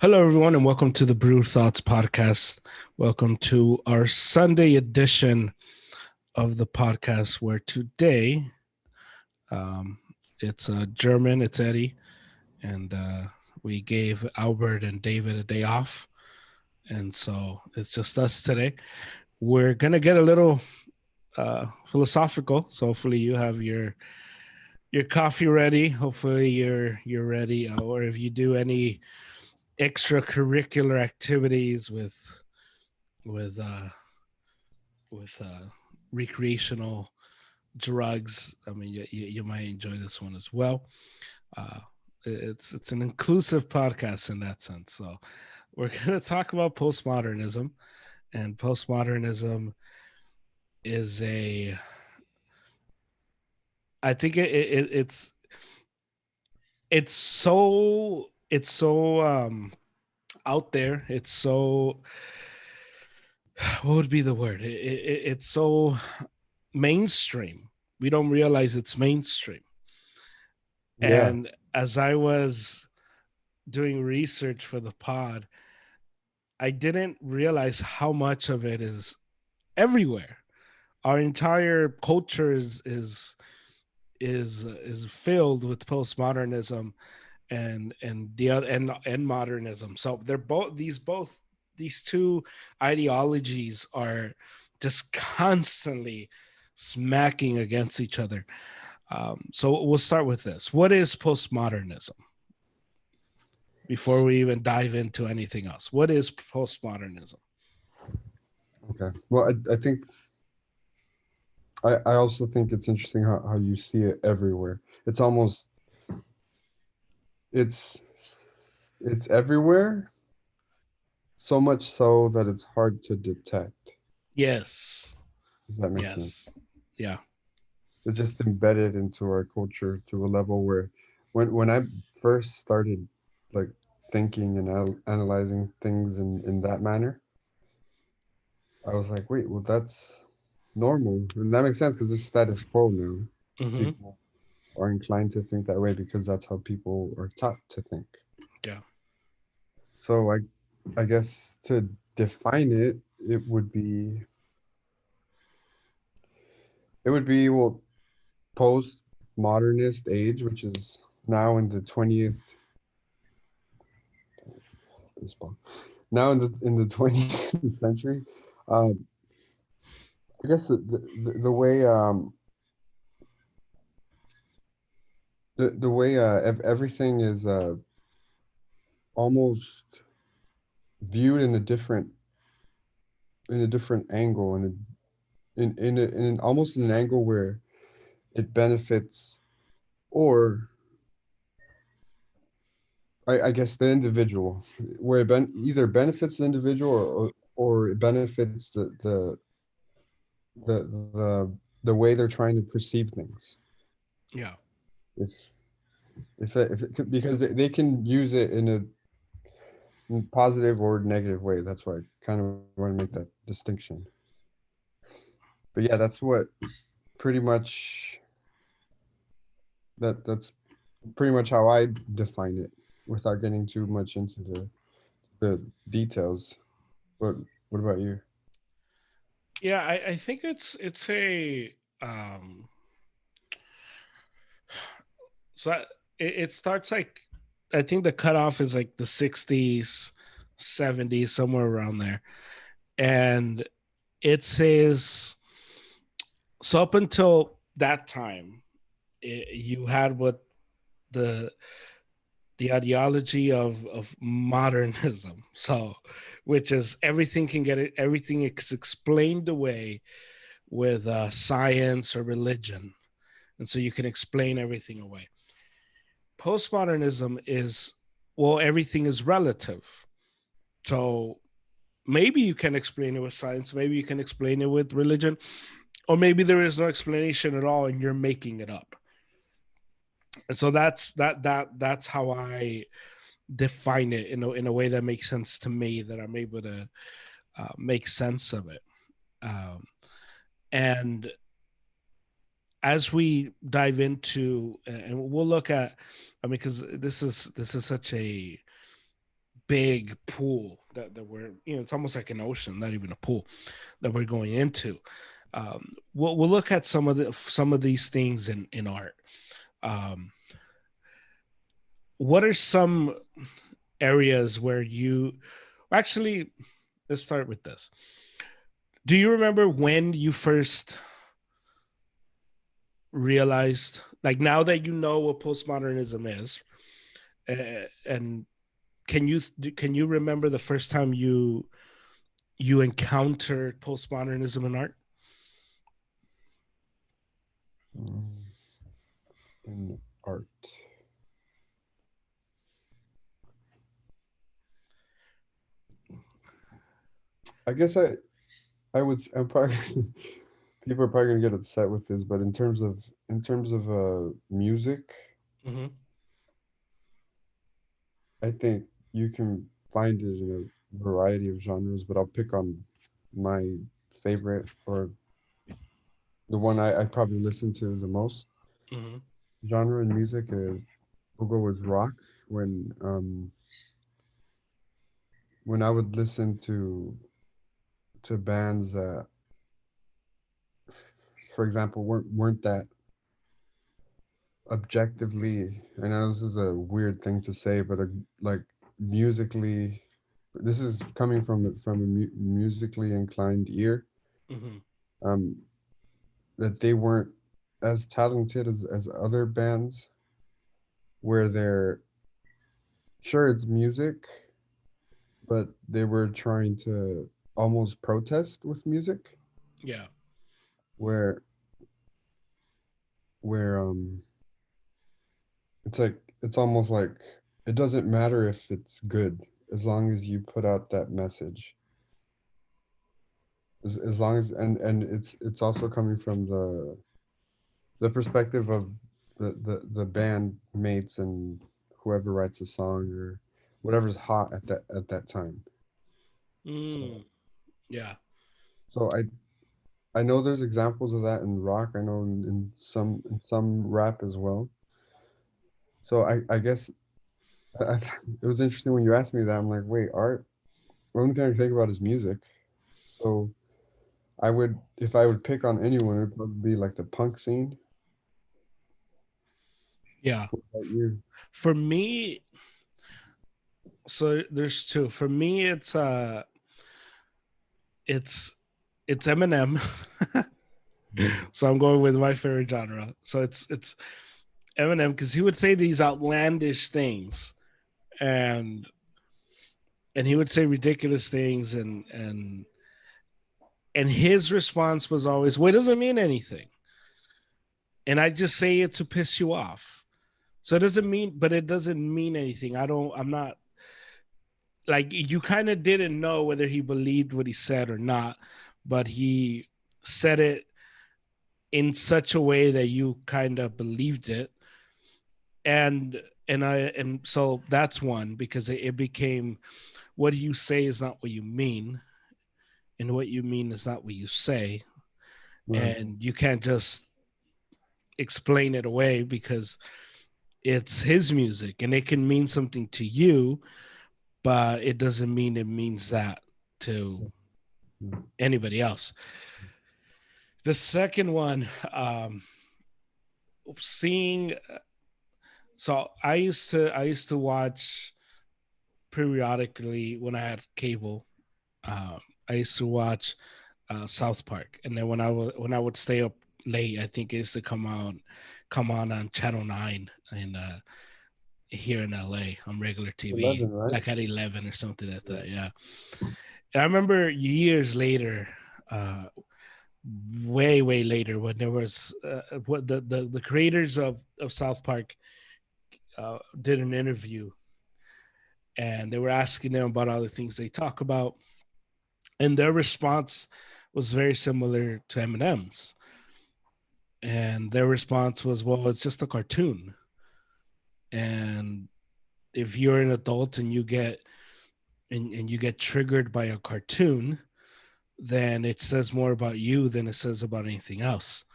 Hello, everyone, and welcome to the Brewed podcast. Welcome to our Sunday edition of the podcast, where today um, it's German, it's Eddie, and we gave Albert and David a day off, and so it's just us today. We're gonna get a little philosophical, so hopefully you have your coffee ready. Hopefully you're ready, or if you do any extracurricular activities with uh with recreational drugs. I mean, you might enjoy this one as well. uh it's an inclusive podcast in that sense. So we're going to talk about postmodernism. And postmodernism is a I think it's so out there. It's so, what would be the word? It's so mainstream. We don't realize it's mainstream. Yeah, And as I was doing research for the pod, I didn't realize how much of it is everywhere. Our entire culture is filled with postmodernism and modernism. So they're both these two ideologies are just constantly smacking against each other. So we'll start with this. What is postmodernism? Before we even dive into anything else, what is postmodernism? okay. Well, I think I also think it's interesting how you see it everywhere. It's almost it's it's everywhere, so much so that it's hard to detect. Yes. If that makes sense. Yes. Yeah. It's just embedded into our culture to a level where when I first started like thinking and analyzing things in that manner, I was like, wait, well that's normal. And that makes sense because it's status quo now. Mm-hmm. People are inclined to think that way because that's how people are taught to think. Yeah. So I guess to define it, it would be well post-modernist age, which is now in the 20th baseball. Now in the 20th century. Um, I guess the way the way everything is almost viewed in a different angle and in almost an angle where it benefits or I guess the individual where either benefits the individual or it benefits the the the way they're trying to perceive things. Yeah. It's because they can use it in a positive or negative way. That's why I kind of want to make that distinction. But yeah, that's what pretty much that's pretty much how I define it without getting too much into the details. But what about you? Yeah. I think it's a so it starts like, I think the cutoff is like the 60s, 70s, somewhere around there. And it says, so up until that time, you had what the the ideology of modernism. So, which is everything is explained away with science or religion, and so you can explain everything away. Postmodernism is, well, everything is relative. So maybe you can explain it with science, maybe you can explain it with religion, or maybe there is no explanation at all and you're making it up. And so that's how I define it in a way that makes sense to me, that I'm able to make sense of it. Um, and as we dive into, and we'll look at, I mean, because this is such a big pool that we're, it's almost like an ocean, not even a pool that we're going into. We'll look at some of these things in art. Um, what are some areas where you actually, let's start with this. Do you remember when you first realized, like now that you know what postmodernism is, and can you remember the first time you encountered postmodernism in art? Mm, in art. I guess I would I'm probably people are probably gonna get upset with this, but in terms of music, Mm-hmm. I think you can find it in a variety of genres, but I'll pick on my favorite or the one I probably listen to the most Mm-hmm. genre in music is we'll go with rock. When I would listen to bands that, for example, weren't that objectively, I know this is a weird thing to say, but like musically, this is coming from a musically inclined ear, Mm-hmm. um, that they weren't as talented as other bands, where they're sure it's music, but they were trying to almost protest with music, Yeah. where where it's like it's almost like it doesn't matter if it's good as long as you put out that message. As long as and it's also coming from the perspective of the band mates and whoever writes a song or whatever's hot at that time. So Mm. Yeah. so I know there's examples of that in rock. I know in some rap as well. So I guess it was interesting when you asked me that. I'm like, wait, art. The only thing I can think about is music. So I would, if I would pick on anyone, it would probably be like the punk scene. Yeah. What about you? For me, so there's two. For me, it's it's Eminem. So I'm going with my favorite genre. So it's Eminem because he would say these outlandish things, and he would say ridiculous things, and his response was always, "Well, it doesn't mean anything," and I just say it to piss you off. So it doesn't mean, but it doesn't mean anything. I'm not like, you kind of didn't know whether he believed what he said or not, but he said it in such a way that you kind of believed it. And so that's one, because it became, what you say is not what you mean, and what you mean is not what you say, Right. and you can't just explain it away because it's his music and it can mean something to you, but it doesn't mean it means that to Mm. anybody else. The second one, seeing, so I used to watch periodically when I had cable. I used to watch South Park, and then when I would stay up late, I think it used to come on Channel 9 in here in LA on regular TV, 11, right? like at 11 or something like Yeah. that. Yeah, and I remember years later, uh, way later, when there was what the creators of South Park did an interview, and they were asking them about all the things they talk about, and their response was very similar to Eminem's. And their response was, "Well, it's just a cartoon, and if you're an adult and you get triggered by a cartoon, then it says more about you than it says about anything else."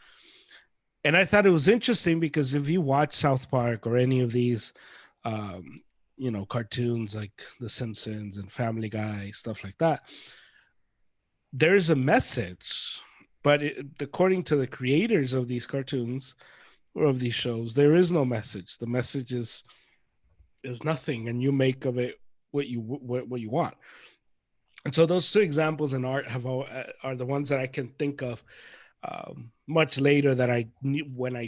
And I thought it was interesting because if you watch South Park or any of these, um, cartoons like The Simpsons and Family Guy, stuff like that, there's a message, but according to the creators of these cartoons or of these shows, there is no message. The message is nothing, and you make of it what you want. And so those two examples in art are the ones that I can think of much later, that I knew when I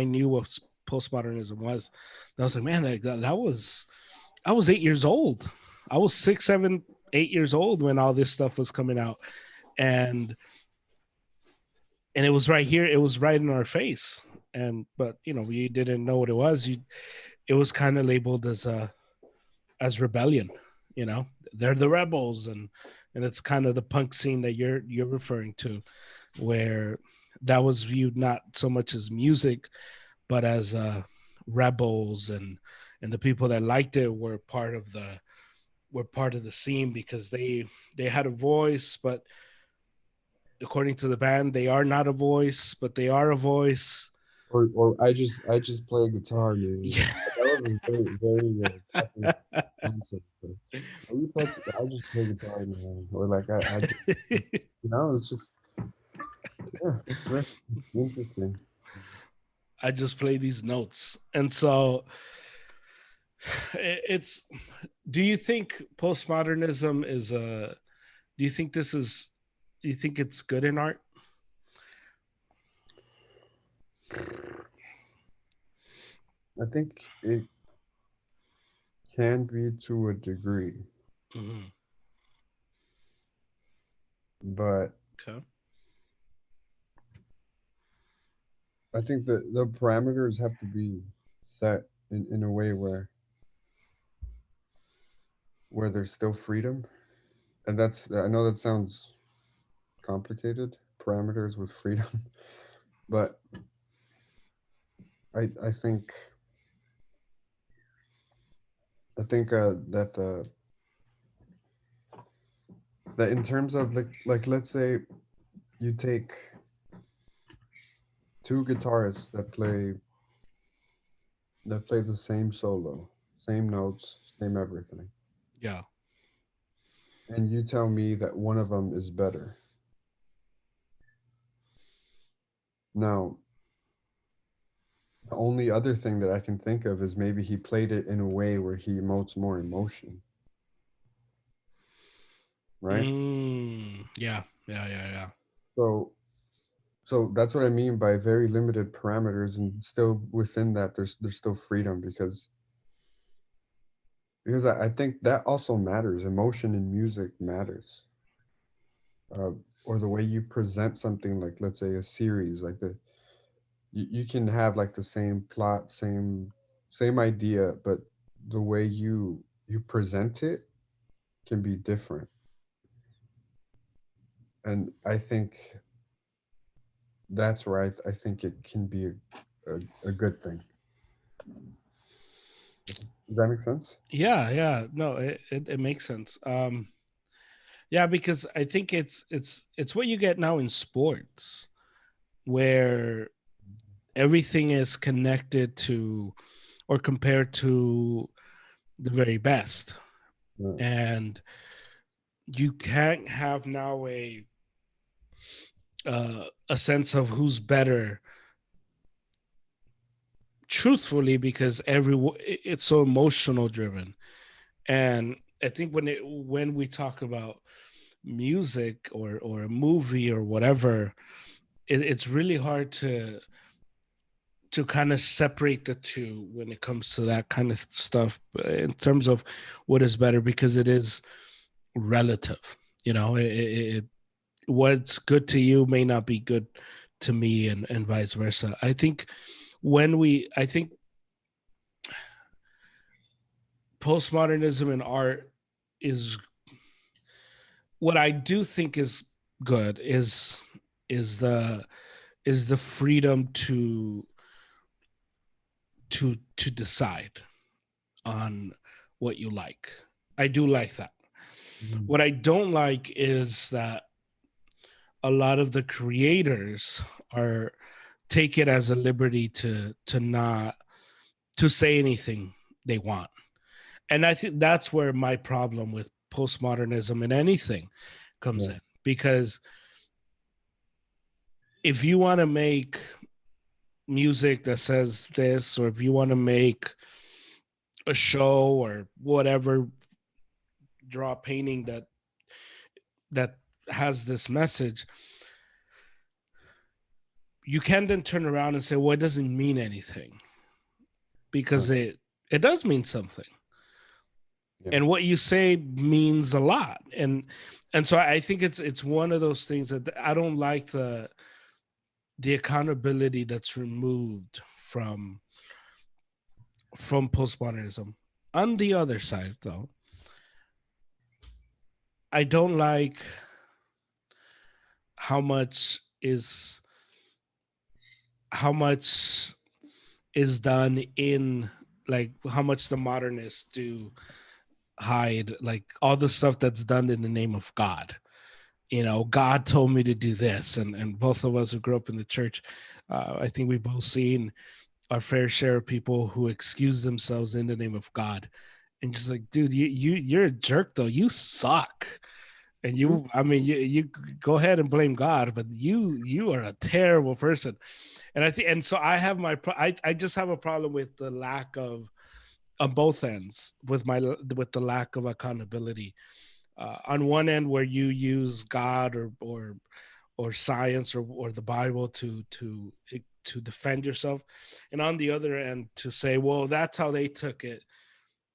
knew what postmodernism was. I was like, man, that was I was 8 years old. I was 6, 7, 8 years old when all this stuff was coming out, and it was right here. It was right in our face. But we didn't know what it was. It was kind of labeled as rebellion. They're the rebels, and it's kind of the punk scene that you're referring to, where that was viewed not so much as music, but as rebels, and the people that liked it were part of the scene, because they had a voice, but according to the band, they are not a voice, but they are a voice. Or I just play guitar, man. Yeah. That was a very very definite concept. But, oh, I just play guitar, man. Or like I just, it's just yeah, it's very interesting. I just play these notes. And so it's, do you think postmodernism is do you think do you think it's good in art? I think it can be to a degree, Mm-hmm. but Okay. I think that the parameters have to be set in a way where there's still freedom. And I know that sounds complicated, parameters with freedom, but I think that that in terms of like let's say you take two guitarists that play the same solo, same notes, same everything, Yeah. and you tell me that one of them is better. Now, the only other thing that I can think of is maybe he played it in a way where he emotes more emotion, right? Yeah. Yeah. Yeah. Yeah. So so that's what I mean by very limited parameters, and still within that there's still freedom, because I think that also matters. Emotion in music matters. Uh, or the way you present something, like let's say a series, like you can have like the same plot, same idea, but the way you present it can be different. And I think that's where I think it can be a good thing. Does that make sense? Yeah. Yeah. No, it makes sense. Yeah, because I think it's what you get now in sports, where everything is connected to or compared to the very best. Yeah. And you can't have now a sense of who's better truthfully, because it's so emotional driven. And I think when we talk about music or a movie or whatever, it's really hard to kind of separate the two when it comes to that kind of stuff in terms of what is better, because it is relative. What's good to you may not be good to me, and vice versa. I think postmodernism in art is, what I do think is good is the is the freedom to decide on what you like. I do like that. Mhm. What I don't like is that a lot of the creators are take it as a liberty to not to say anything they want. And I think that's where my problem with postmodernism and anything comes Yeah. in, because if you want to make music that says this, or if you want to make a show or whatever, draw a painting that has this message, you can then turn around and say, well, it doesn't mean anything, because Right. it does mean something. Yeah. And what you say means a lot. And so I think it's one of those things that I don't like, the accountability that's removed from postmodernism. On the other side, though, I don't like how much is how much is done in, like, how much the modernists do hide, like, all the stuff that's done in the name of God. God told me to do this, and both of us who grew up in the church, I think we've both seen our fair share of people who excuse themselves in the name of God, and just like, dude, you're a jerk, though. You suck. And Mhm. I mean, you go ahead and blame God, but you are a terrible person. And I think, and so I have I just have a problem with the lack of, on both ends, with the lack of accountability. On one end, where you use God or science or the Bible to defend yourself, and on the other end, to say, well, that's how they took it,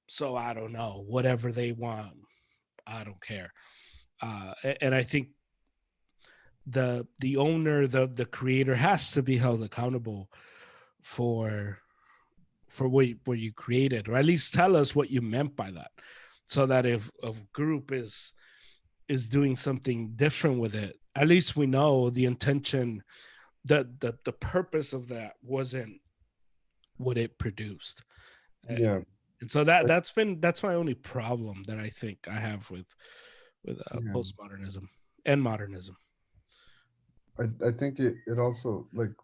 so I don't know, whatever they want, I don't care. And I think the owner, the creator, has to be held accountable for what you created, or at least tell us what you meant by that, so that if a group is doing something different with it, at least we know the intention, the purpose of that wasn't what it produced. Yeah. And so that's my only problem that I think I have with Yeah. postmodernism and modernism. I think it also like,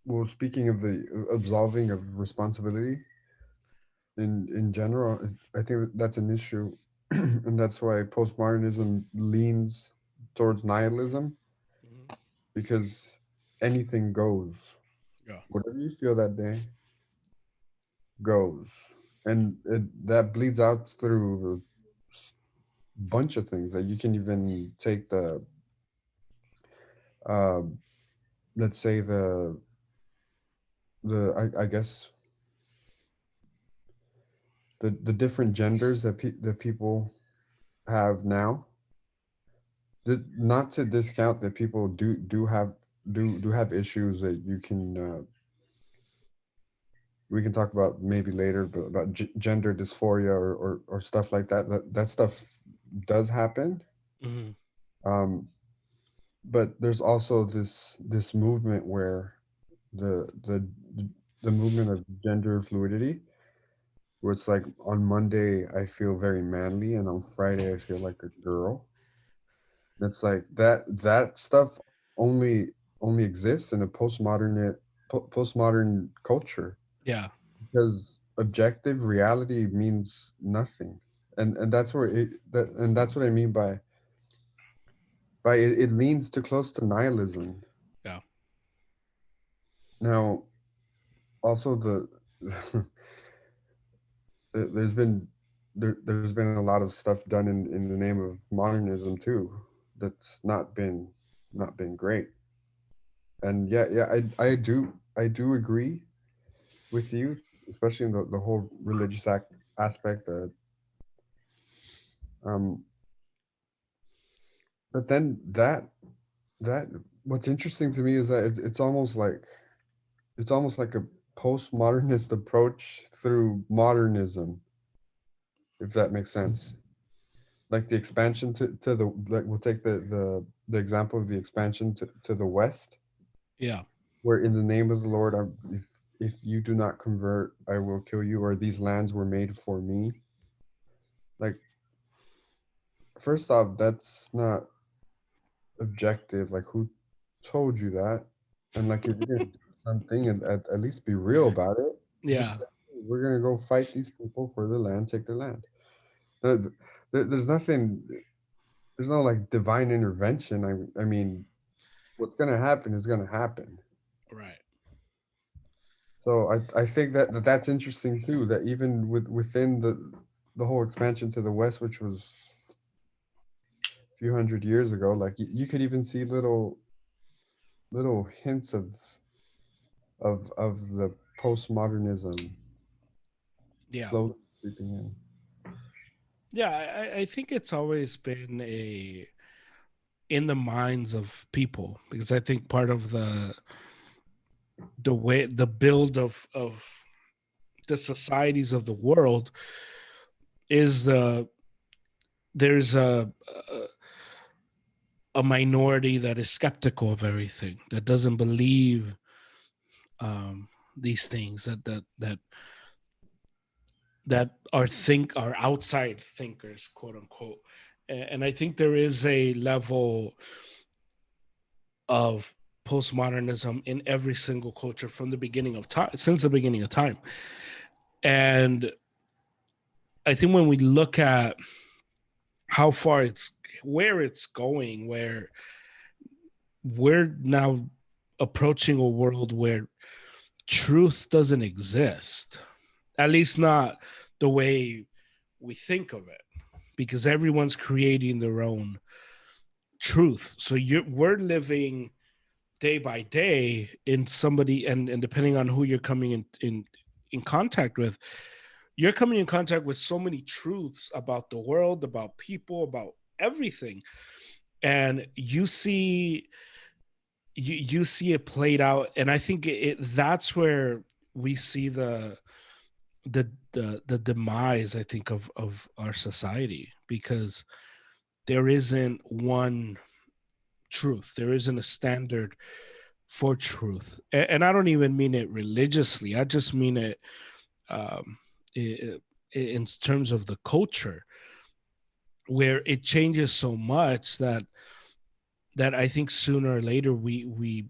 well, speaking of the absolving of responsibility in general, I think that's an issue, and that's why postmodernism leans towards nihilism, Mhm. because anything goes. Yeah. Whatever you feel that day goes, and that bleeds out through a bunch of things. That you can even take the, uh, let's say I guess the different genders that people have now. Not to discount that people do have issues that you can, we can talk about maybe later, but about gender dysphoria or stuff like that. That stuff does happen. Hmm. Um, but there's also this movement where the the the movement of gender fluidity, where it's like on Monday I feel very manly and on Friday I feel like a girl. It's like that stuff only exists in a postmodern culture, Yeah. because objective reality means nothing. And that's where that's what I mean by it leans too close to nihilism. Yeah. Now, also there's been there's been a lot of stuff done in the name of modernism too, that's not been great. And yeah, I do agree with you, especially in the whole religious aspect. Um, but then that what's interesting to me is that it's almost like a postmodernist approach through modernism, if that makes sense. Like the expansion to the, like, we'll take the example of the expansion to the west, Yeah. where in the name of the Lord, if you do not convert, I will kill you, or these lands were made for me. Like, first off, that's not objective. Like, who told you that? And like, if you're gonna do something, and at least be real about it. Just Yeah. say, "Hey, we're gonna go fight these people for the land, take their land." There, there's nothing. There's no like divine intervention. I mean, what's gonna happen is gonna happen. Right. So I think that that's interesting too. That even within the whole expansion to the west, which was a few hundred years ago, like you could even see little hints of the postmodernism Yeah. slowly creeping in. Yeah, I think it's always been a in the minds of people, because I think part of the way the build of the societies of the world is there's a minority that is skeptical of everything, that doesn't believe these things, that are outside thinkers, quote unquote. And I think there is a level of postmodernism in every single culture from the beginning of time, since the beginning of time. And I think when we look at how far it's where it's going, where we're now approaching a world where truth doesn't exist, at least not the way we think of it, because everyone's creating their own truth. So we're living day by day in somebody, and depending on who you're coming in contact with, you're coming in contact with so many truths about the world, about people, about everything. And you see it played out, and I think that's where we see the demise, I think, of our society, because there isn't one truth, there isn't a standard for truth. And I don't even mean it religiously, I just mean it um in terms of the culture, where it changes so much that I think sooner or later we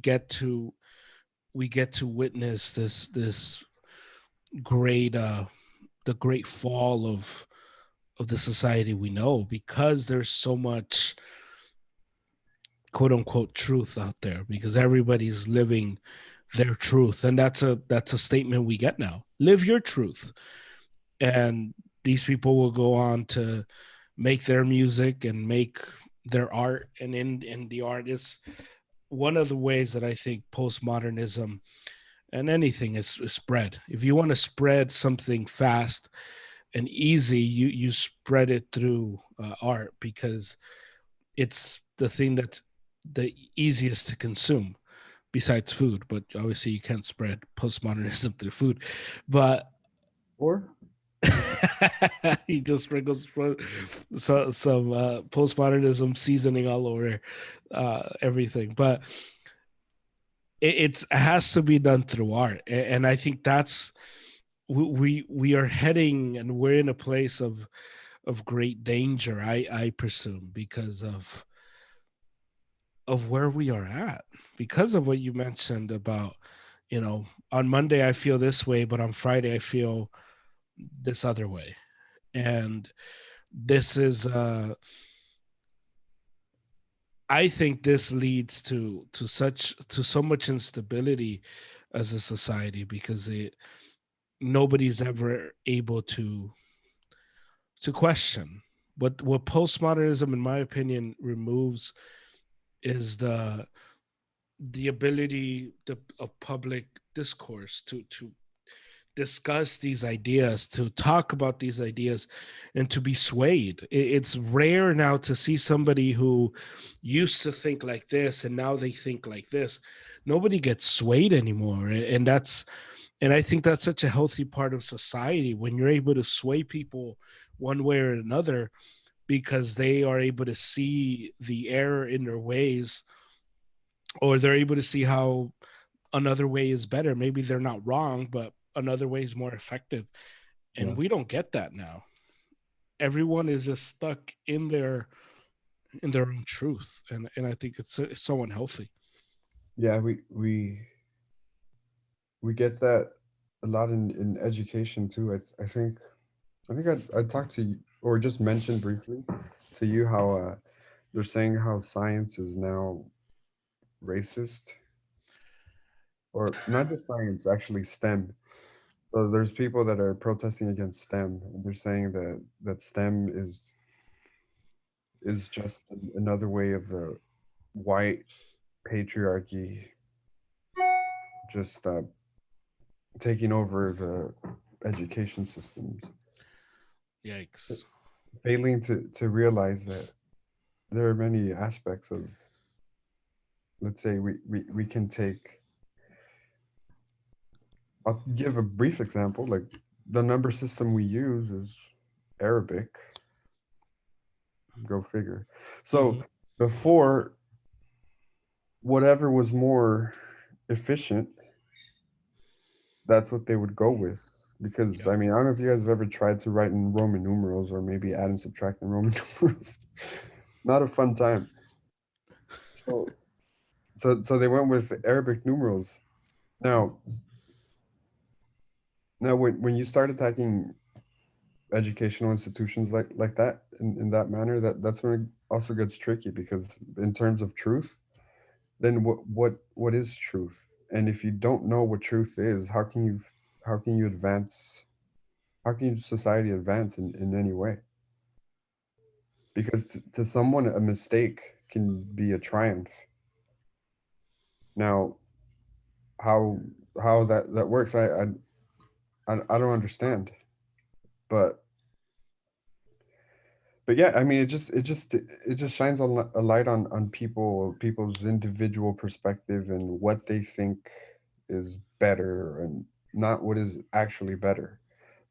get to we get to witness this great the great fall of the society we know, because there's so much quote unquote truth out there, because everybody's living their truth. And that's a statement we get now: live your truth. And these people will go on to make their music and make their art, and in the art is one of the ways that I think postmodernism and anything is spread. If you want to spread something fast and easy, you spread it through art, because it's the thing that's the easiest to consume besides food. But obviously you can't spread postmodernism through food. But Or he just sprinkles some postmodernism seasoning all over everything. But it has to be done through art, and I think that's we are heading, and we're in a place of great danger, I presume, because of where we are at, because of what you mentioned about, on Monday I feel this way, but on Friday I feel this other way. And this is I think this leads to so much instability as a society, because nobody's ever able to question. What postmodernism, in my opinion, removes is the ability of public discourse to discuss these ideas, to talk about these ideas, and to be swayed. It's rare now to see somebody who used to think like this and now they think like this. Nobody gets swayed anymore. And I think that's such a healthy part of society, when you're able to sway people one way or another, because they are able to see the error in their ways, or they're able to see how another way is better. Maybe they're not wrong, but another way is more effective. And yeah, we don't get that now. Everyone is just stuck in their own truth, and I think it's so unhealthy. yeah, we get that a lot in education too. I think I think I talked to you, or just mentioned briefly to you how they're saying how science is now racist, or not just science, actually STEM. So there's people that are protesting against STEM. They're saying that STEM is just another way of the white patriarchy just taking over the education systems, Yikes. failing to realize that there are many aspects of, let's say, we can take. I'll give a brief example. Like the number system we use is Arabic. Go figure. Mm-hmm. So before, whatever was more efficient, that's what they would go with. Because Yeah. I mean, I don't know if you guys have ever tried to write in Roman numerals or maybe add and subtract in Roman numerals. Not a fun time. So so they went with Arabic numerals. Now now when you start attacking educational institutions like that in that manner, that's when it also gets tricky because in terms of truth, then what is truth? And if you don't know what truth is, how can you advance? How can society advance in any way? Because to someone, a mistake can be a triumph. Now, how how that works, I don't understand. But yeah, I mean, it just shines a light on people's individual perspective and what they think is better and not what is actually better.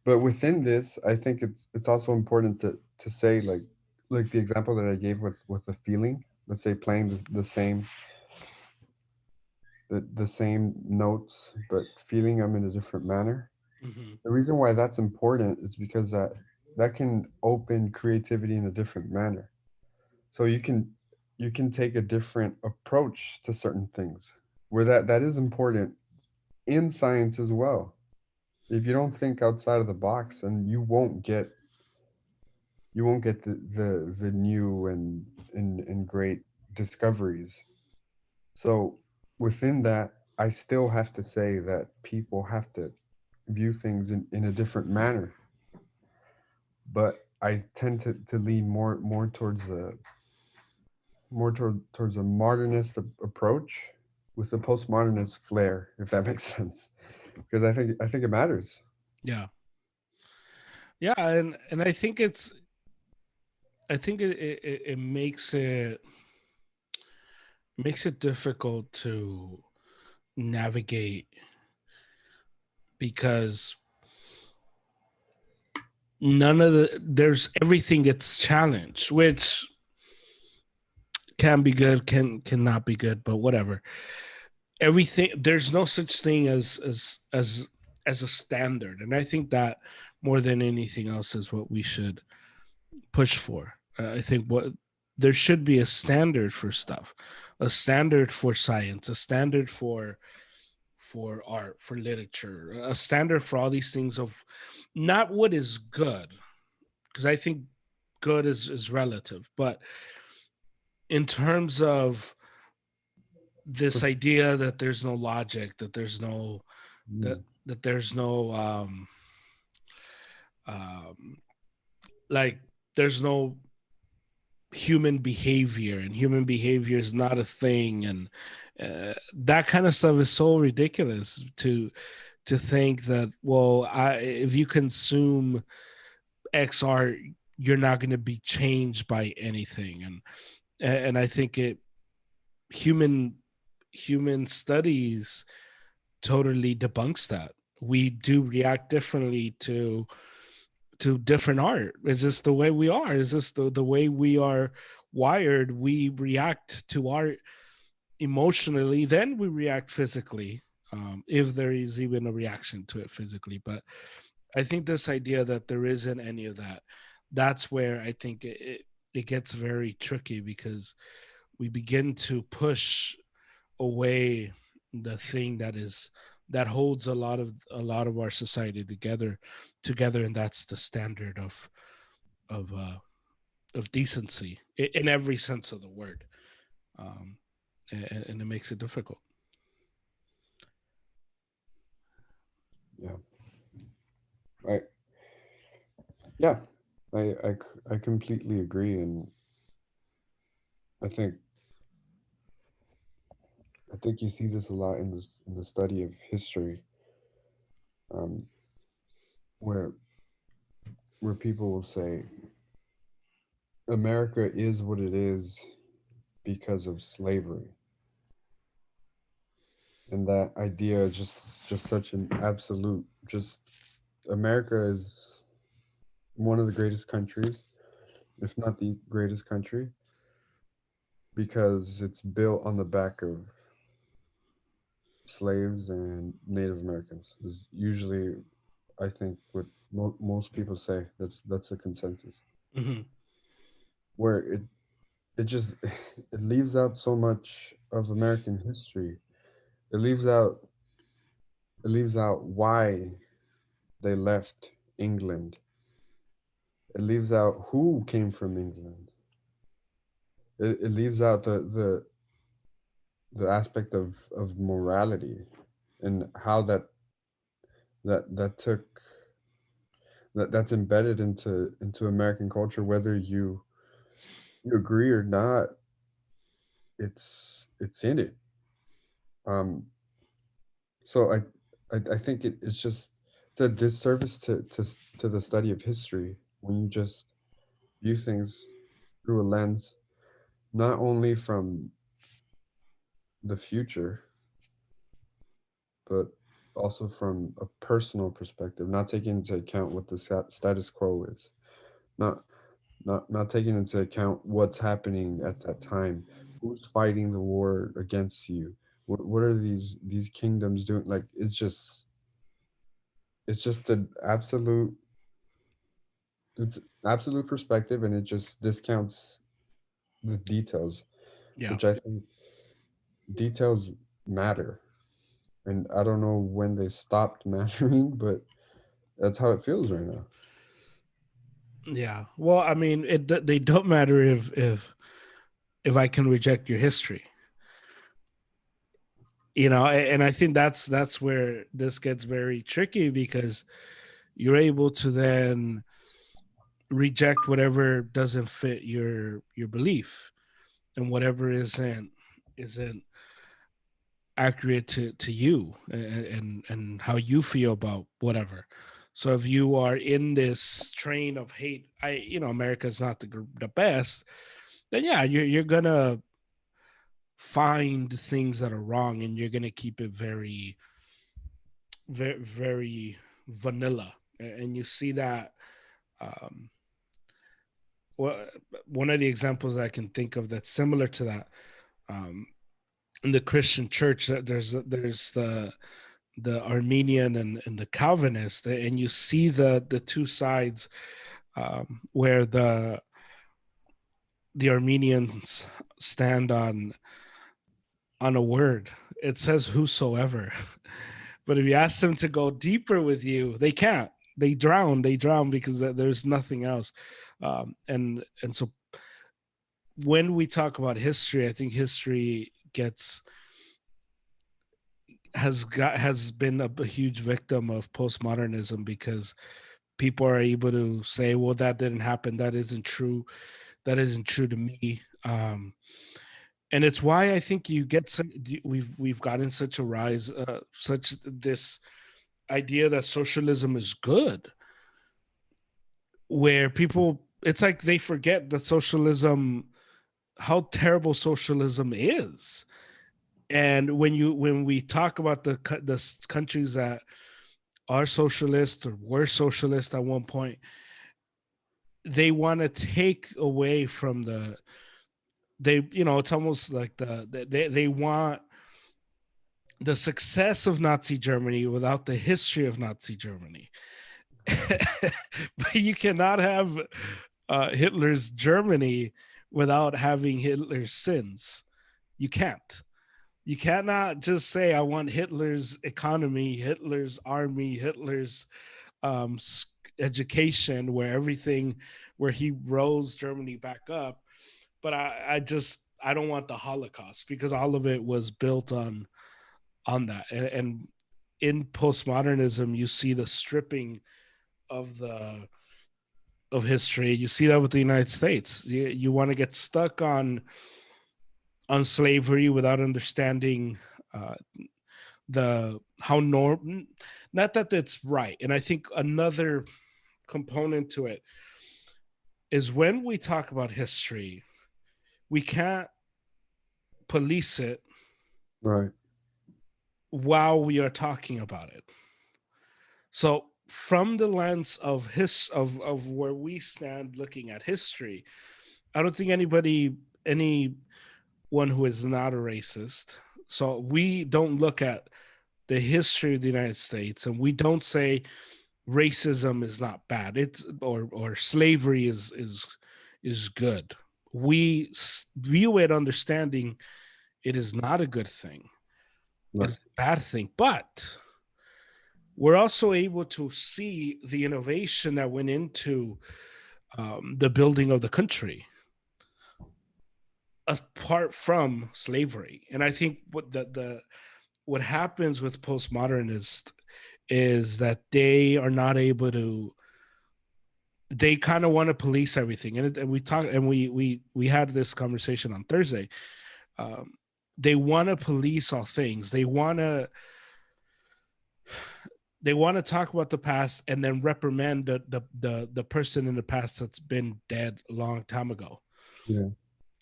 But within this, I think it's also important to say like the example that I gave with the feeling. Let's say playing the same notes, but feeling them in a different manner. Mm-hmm. The reason why that's important is because that can open creativity in a different manner. So you can take a different approach to certain things where that is important in science as well. If you don't think outside of the box, then you won't get the new and great discoveries. So within that, I still have to say that people have to view things in a different manner. But I tend to lean more towards the towards a modernist approach with a postmodernist flair, if that makes sense. Because I think it matters. Yeah. Yeah, and I think it makes it difficult to navigate because none of there's everything gets challenged, which can be good, cannot be good, but whatever. Everything, there's no such thing as a standard, and I think that more than anything else is what we should push for. I think what there should be a standard for stuff, a standard for science, a standard for art, for literature, a standard for all these things of not what is good, because I think good is relative, but in terms of this idea that there's no logic, that there's no that Mm, that there's no um like there's no human behavior, and human behavior is not a thing, and that kind of stuff is so ridiculous to think that, well, if you consume X art, you're not going to be changed by anything, and I think it human human studies totally debunks that. We do react differently to different art. Is this the way we are? Is this the way we are wired? We react to art emotionally, then we react physically, if there is even a reaction to it physically. But I think this idea that there isn't any of that, that's where I think it gets very tricky, because we begin to push away the thing that is that holds a lot of our society together, and that's the standard of uh, of decency in every sense of the word, um, and it makes it difficult. Yeah. I yeah. I completely agree, and I think I think you see this a lot in the study of history, um, where people will say America is what it is because of slavery, and that idea is just such an absolute. Just America is one of the greatest countries, if not the greatest country, because it's built on the back of slaves and Native Americans. Is usually, I think, what most people say. That's a consensus. Mm-hmm. Where it just it leaves out so much of American history. It leaves out why they left England. It leaves out who came from England. It leaves out the aspect of morality and how that took that's embedded into American culture, whether you agree or not. It's in it. Um, so I think it's just it's a disservice to the study of history when you just view things through a lens not only from the future but also from a personal perspective, not taking into account what the status quo is, not not taking into account what's happening at that time, who's fighting the war against you, what are these kingdoms doing. Like it's just an absolute it's absolute perspective, and it just discounts the details, Yeah, which I think details matter. And I don't know when they stopped mattering, but that's how it feels right now. yeah. Well, I mean, they don't matter if I can reject your history, and I think that's where this gets very tricky, because you're able to then reject whatever doesn't fit your belief, and whatever isn't accurate to you, and how you feel about whatever. So if you are in this train of hate, America's not the best, then yeah, you're gonna find things that are wrong, and you're gonna keep it very, very, very vanilla. And you see that, um, well, one of the examples I can think of that's similar to that, um, in the Christian church, that there's the Armenian and the Calvinist, and you see the two sides, where the Armenians stand on a word. It says whosoever, but if you ask them to go deeper with you, they can't. They drown. They drown because there's nothing else. And so when we talk about history, I think history gets has been a huge victim of postmodernism, because people are able to say, well, that didn't happen, that isn't true, that isn't true to me. And it's why I think we've gotten such a rise, such this idea that socialism is good, where people, it's like they forget that socialism, how terrible socialism is. And when we talk about the countries that are socialist or were socialist at one point, they want to take away from it's almost like they want the success of Nazi Germany without the history of Nazi Germany. But you cannot have Hitler's Germany without having Hitler's sins. You can't. You cannot just say I want Hitler's economy, Hitler's army, Hitler's um, education, where he rose Germany back up. But I don't want the Holocaust, because all of it was built on that. And in postmodernism, you see the stripping of the of history. You see that with the United States. You want to get stuck on slavery without understanding uh, the how norm, not that that's right. And I think another component to it is when we talk about history, we can't police it Right. while we are talking about it. So from the lens of of where we stand looking at history, I don't think anyone who is not a racist. So we don't look at the history of the United States and we don't say racism is not bad. It's or slavery is good. We view it understanding it is not a good thing. It Right. is a bad thing. But we're also able to see the innovation that went into the building of the country apart from slavery. And I think what happens with postmodernists is that they are not able to, they kind of want to police everything. And we talked and we had this conversation on Thursday. um, they want to police all things. They want to talk about the past and then reprimand the person in the past that's been dead a long time ago. Yeah.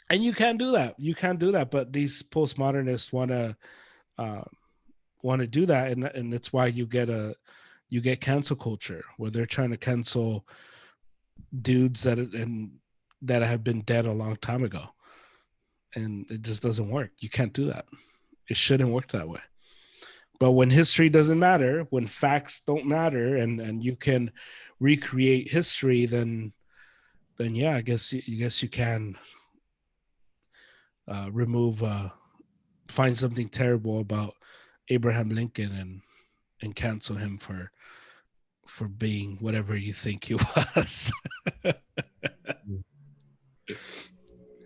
And you can't do that. You can't do that. But these postmodernists uh, want to do that, and that's why you get cancel culture, where they're trying to cancel dudes that have been dead a long time ago, and it just doesn't work. You can't do that. It shouldn't work that way. But when history doesn't matter, when facts don't matter, and you can recreate history, then yeah, I guess you can remove find something terrible about Abraham Lincoln and cancel him for being whatever you think he was.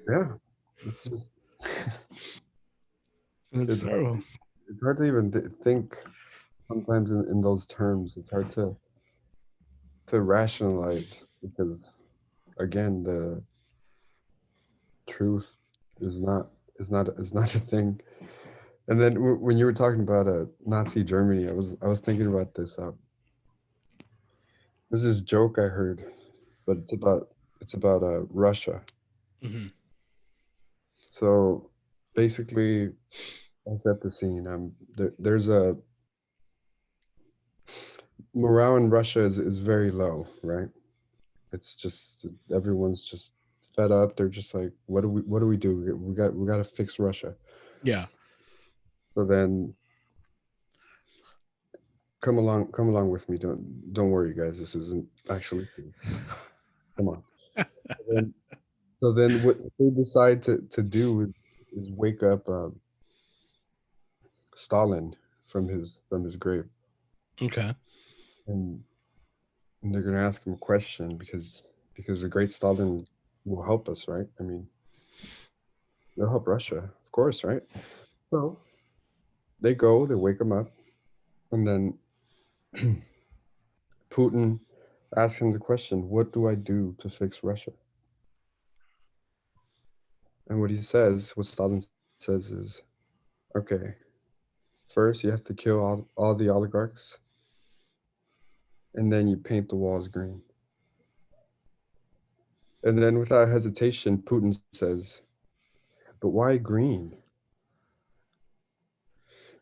Yeah. It's just It's it's hard, terrible. it's hard to even think sometimes in those terms. It's hard to rationalize because again the truth is not a thing. And then when you were talking about Nazi Germany, I was thinking about this. There's this joke I heard, but it's about Russia. Hmm. So basically, I'll set the scene. There's a morale in Russia is very low, right? It's just everyone's just fed up. They're just like, what do we do? We got to fix Russia. Yeah. So then come along with me. Don't worry, guys. This isn't actually true. Come on. So then what they decide to do is wake up Stalin from his grave, Okay. and, and they're gonna ask him a question because the great Stalin will help us, right? I mean, they'll help Russia, of course, right? So they wake him up, and then Putin asks him the question, "What do I do to fix Russia?" And what Stalin says is, "Okay, first you have to kill all the oligarchs, and then you paint the walls green." And then without hesitation, Putin says, "But why green?"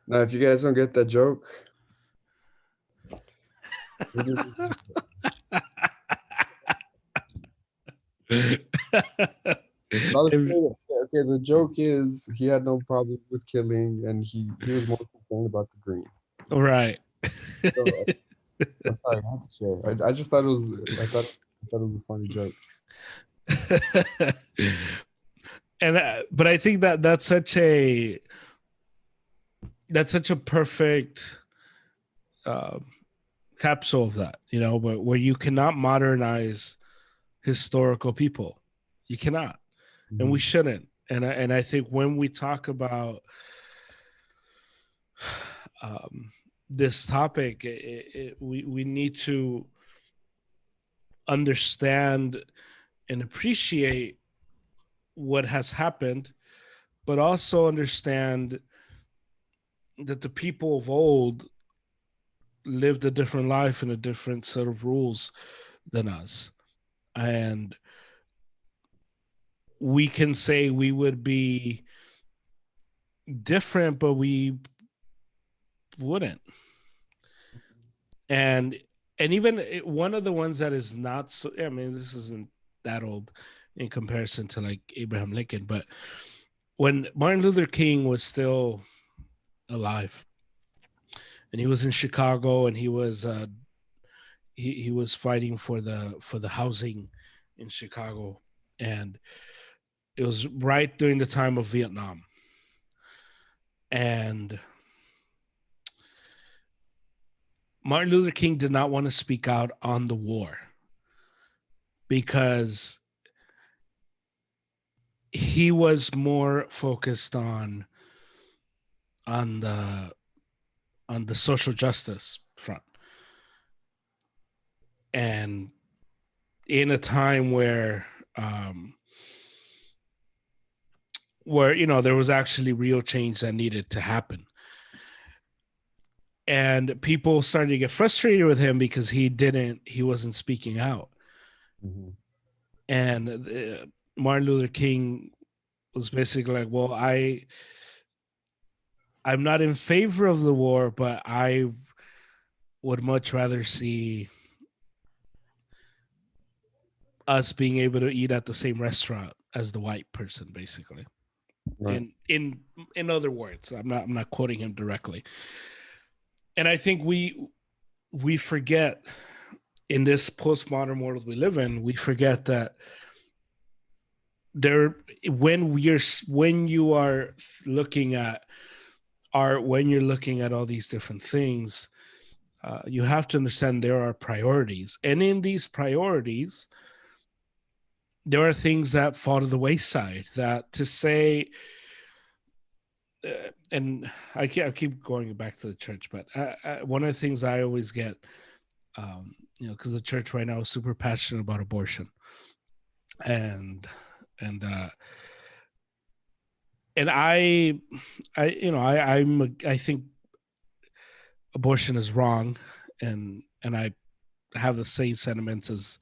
Now, if you guys don't get that joke, what do you think? I'll explain it. Okay, the joke is he had no problem with killing, and he was more concerned about the green. Right. So I'm sorry, I had to share. I just thought it was I thought it was a funny joke. And but I think that that's such a that's such a perfect uh, capsule of that, where you cannot modernize historical people. You cannot, and we Mhm. shouldn't. And I think when we talk about um, this topic, we need to understand and appreciate what has happened, but also understand that the people of old lived a different life and a different set of rules than us. And we can say we would be different, but we wouldn't. And even one of the ones that is not so, I mean, this isn't that old in comparison to like Abraham Lincoln, but when Martin Luther King was still alive and he was in Chicago and he was fighting for the housing in Chicago, and it was right during the time of Vietnam. And Martin Luther King did not want to speak out on the war because he was more focused on the on the social justice front. And in a time um where there was actually real change that needed to happen, and people started to get frustrated with him because he wasn't speaking out. Mhm. And Martin Luther King was basically like, well, I'm not in favor of the war, but I would much rather see us being able to eat at the same restaurant as the white person, basically. Right. In other words, I'm not quoting him directly. And I think we forget, in this postmodern world we live in, we forget that there when you are looking at art, when you're looking at all these different things, you have to understand there are priorities, and in these priorities there are things that fall to the wayside, that to say and I keep going back to the church, but one of the things I always get, because the church right now is super passionate about abortion, and and uh, and I think abortion is wrong, and I have the same sentiments as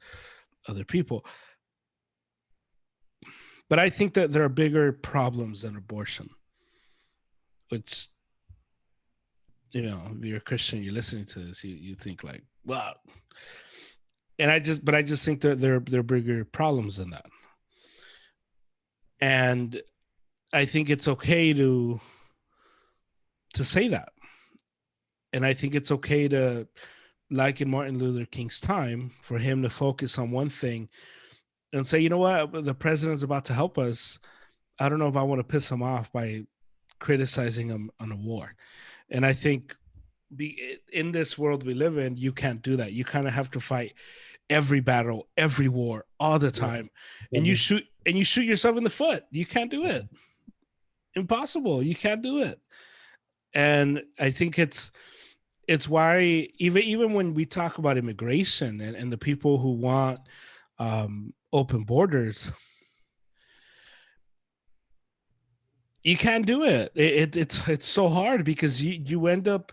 other people, but I think that there are bigger problems than abortion, which, if you're a Christian, you're listening to this, you think like, wow. But I just think that there are bigger problems than that. And I think it's okay to say that. And I think it's okay to, like in Martin Luther King's time, for him to focus on one thing and say, you know what, the president's about to help us. I don't know if I want to piss him off by criticizing him on a war. And I think in this world we live in, you can't do that. You kind of have to fight every battle, every war, all the Yeah. time, and That makes you shoot yourself in the foot. You can't do it. Impossible. You can't do it. And I think it's why even when we talk about immigration and the people who want open borders, you can't do it. It's so hard because you end up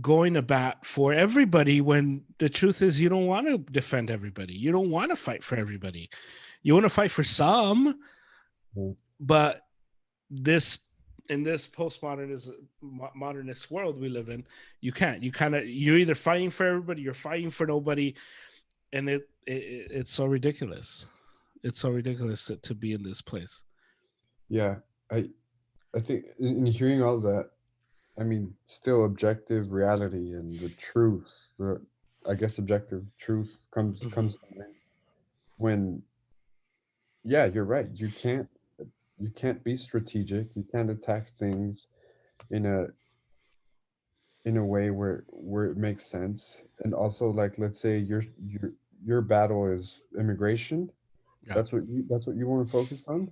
going to bat for everybody when the truth is you don't want to defend everybody. You don't want to fight for everybody. You want to fight for some, sense. but this in this modernist world we live in, you can't. You're either fighting for everybody, you're fighting for nobody, and it's so ridiculous. It's so ridiculous to be in this place. Yeah. I I think in hearing all that, I mean, still objective reality and the truth, the I guess objective truth Mm-hmm. comes in when, yeah, you're right. You can't be strategic. You can't attack things in a way where it makes sense. And also, like, let's say your battle is immigration. Yeah. That's what you want to focus on.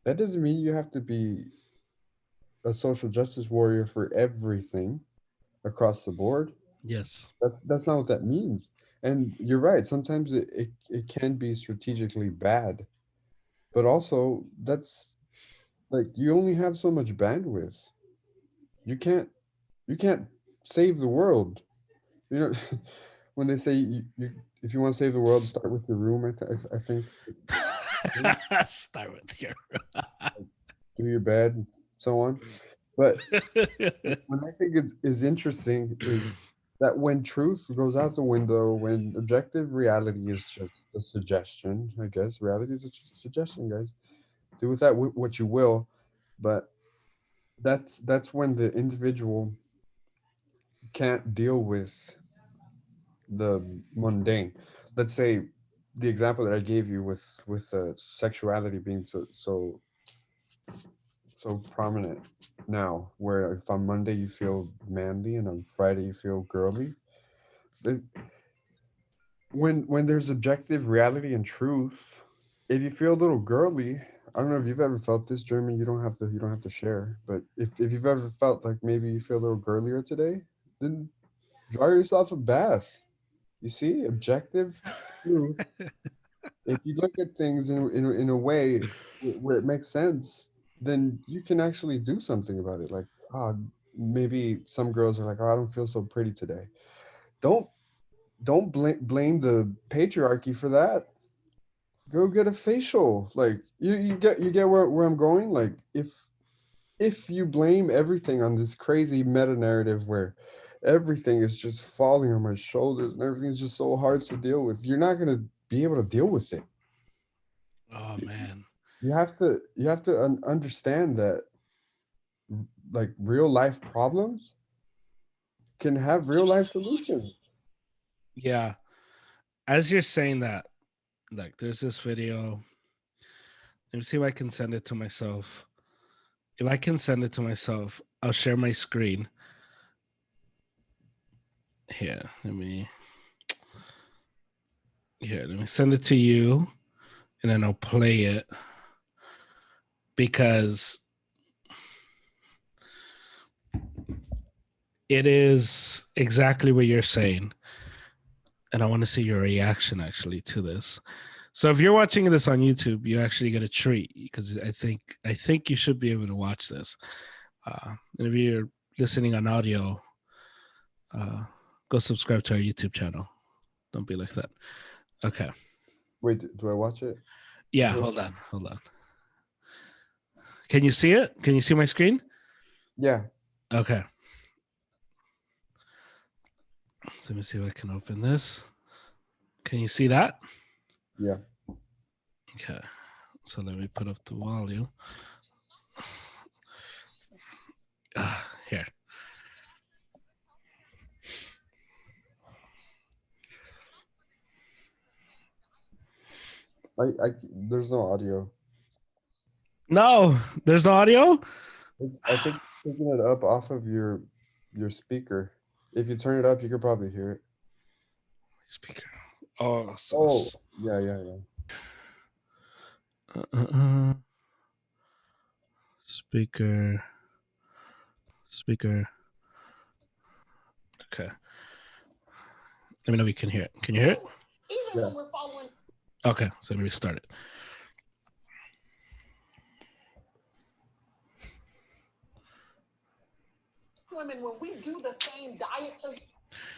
That doesn't mean you have to be a social justice warrior for everything across the board. Yes. That's not what that means. And you're right. Sometimes it can be strategically bad, but also that's like you only have so much bandwidth. You can't you can't save the world. You know, when they say you if you want to save the world, start with your room. I think Start with your. do your bed, so on. But what I think is interesting is that when truth goes out the window, when objective reality is just a suggestion, I guess reality is a suggestion, guys. Do with that what you will, but that's when the individual can't deal with the mundane. Let's say the example that I gave you with sexuality being so prominent now, where if on Monday you feel manly and on Friday you feel girly. The- when there's objective reality and truth, if you feel a little girly, I don't know if you've ever felt this, German. You don't have to share, but if you've ever felt like maybe you feel a little girlier today, then draw yourself a bath. You see, objective truth. If you look at things in a way where it makes sense, then you can actually do something about it. Like, ah, maybe some girls are like, oh, I don't feel so pretty today. Don't don't blame the patriarchy for that. Go get a facial. Like you get where I'm going. Like if you blame everything on this crazy meta narrative where everything is just falling on my shoulders and everything's just so hard to deal with, you're not gonna be able to deal with it. Oh man. You have to understand that like real life problems can have real life solutions. Yeah. As you're saying that, like, there's this video. Let me see if I can send it to myself. If I can send it to myself, I'll share my screen. Here, let me send it to you, and then I'll play it because it is exactly what you're saying. And I want to see your reaction actually to this. So if you're watching this on YouTube, you actually get a treat because I think you should be able to watch this. And if you're listening on audio, go subscribe to our YouTube channel. Don't be like that. Okay. Wait, do I watch it? Yeah, Do I- hold on. Can you see it? Can you see my screen? Yeah, Okay. So let me see if I can open this. Can you see that? yeah. Okay. So let me put up the volume. Here. There's no audio. No, there's no audio. I think picking it up off of your speaker. If you turn it up, you could probably hear it. Speaker. Oh, Oh, yeah, yeah, yeah. uh, uh, uh. Speaker. Speaker. Okay. Let me know if you can hear it. Can you hear it? Yeah. Even when we're following. Okay, so let me restart it. Women, when we do the same diets as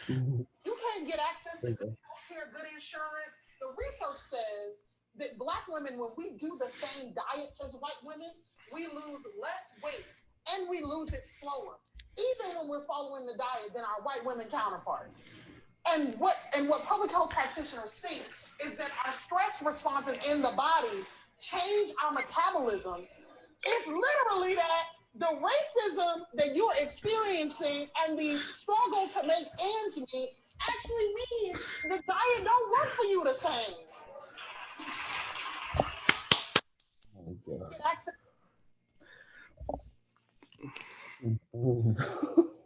Mhm. you can't get access to There you good go. healthcare, good insurance. The research says that Black women, when we do the same diets as white women, we lose less weight and we lose it slower, even when we're following the diet than our white women counterparts. And what public health practitioners think is that our stress responses in the body change our metabolism. It's literally that the racism that you're experiencing and the struggle to make ends meet actually means the diet don't work for you the same. Oh, God. Get access.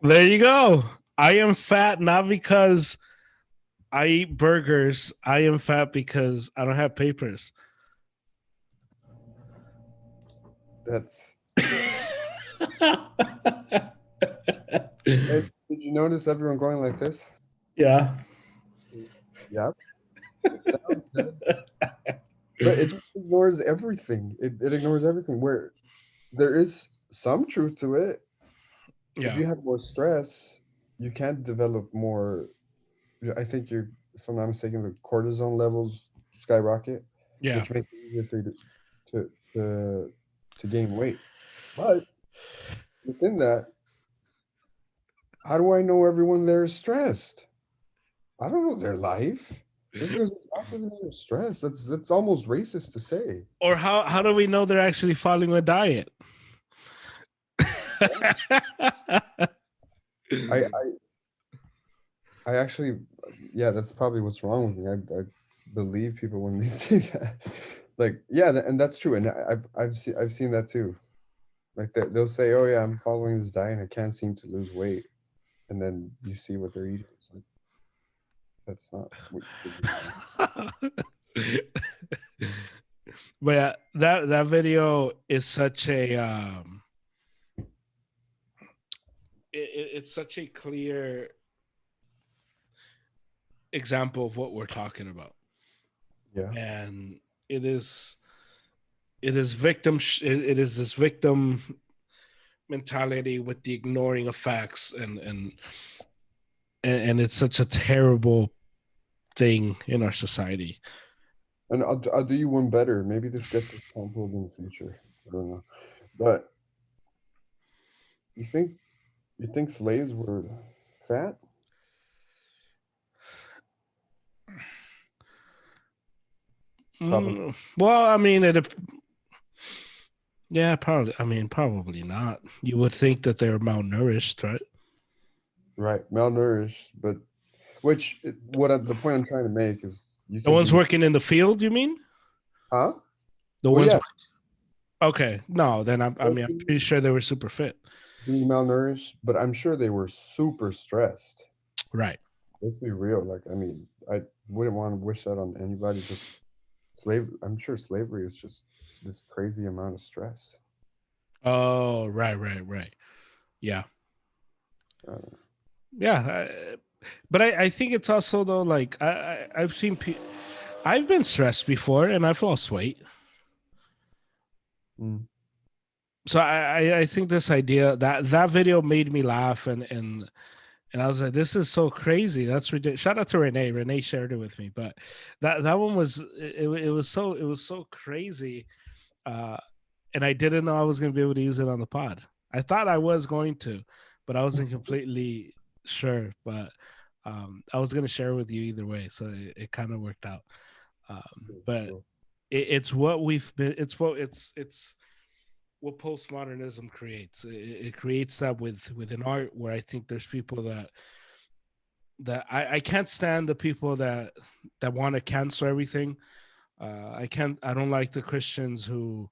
There you go. I am fat not because I eat burgers. I am fat because I don't have papers. That's. And did you notice everyone going like this? Yeah. Yep. It sounds good, but it just ignores everything. It ignores everything. Where there is some truth to it. If Yeah. you have more stress, you can develop more. I think you're, if I'm not mistaken, the cortisone levels skyrocket, Yeah. which makes it easier for you to to, to gain weight. But within that, how do I know everyone there is stressed? I don't know their life. Just because you're fat doesn't mean you're stressed. That's almost racist to say. Or how do we know they're actually following a diet? I, I I actually, yeah, that's probably what's wrong with me. I believe people when they say that. Like, yeah, and that's true. And I've seen that too. Like they'll say, "Oh yeah, I'm following this diet and I can't seem to lose weight," and then you see what they're eating. It's like that's not what you should be doing. But yeah, that video is such a it's such a clear example of what we're talking about, Yeah, and it is it is this victim mentality with the ignoring of facts, and it's such a terrible thing in our society. and I'll do you one better. Maybe this gets us canceled in the future. I don't know, but you think you think slaves were fat? Probably Well, I mean, it. Yeah, probably. I mean, probably not. You would think that they're malnourished, right? right, malnourished, but the point I'm trying to make is you The can ones be, working in the field, you mean? huh? The Well, ones. yeah, Okay, no, then I mean, I'm pretty sure they were super fit. being malnourished, but I'm sure they were super stressed. Right. Let's be real. Like, I mean, I wouldn't want to wish that on anybody. Just slave. I'm sure slavery is just this crazy amount of stress. Oh, right. Yeah, Uh, yeah. But I think it's also though like I've seen I've been stressed before and I've lost weight. mm, So I think this idea that video made me laugh and I was like, this is so crazy. That's ridiculous. Shout out to Renee. Renee shared it with me, but that one was it was so crazy. Uh, and I didn't know I was going to be able to use it on the pod. I thought I was going to, but I wasn't completely sure. But I was going to share with you either way, so it kind of worked out. But so, it's what we've been. It's what postmodernism creates. It creates that with an art where I think there's people that I can't stand the people that want to cancel everything. I don't like the Christians who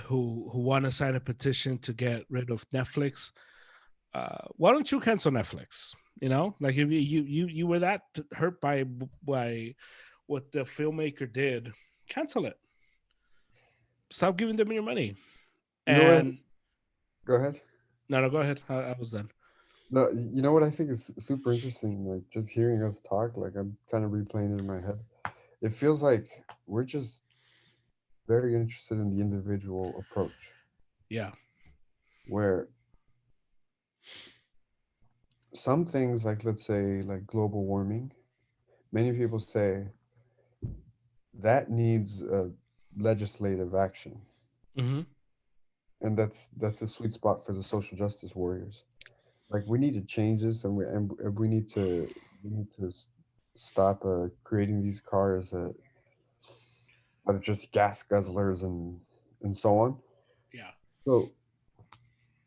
want to sign a petition to get rid of Netflix. Why don't you cancel Netflix? You know, like if you were that hurt by what the filmmaker did, cancel it. Stop giving them your money. you know what? And Go ahead. no, go ahead. I was done. No, you know what I think is super interesting. Like just hearing us talk, like I'm kind of replaying it in my head. It feels like we're just very interested in the individual approach, Yeah. where some things, like let's say, like global warming, many people say that needs legislative action, Mm-hmm. and that's the sweet spot for the social justice warriors. Like we need to change this, and we need to stop creating these cars that are just gas guzzlers and so on. Yeah. So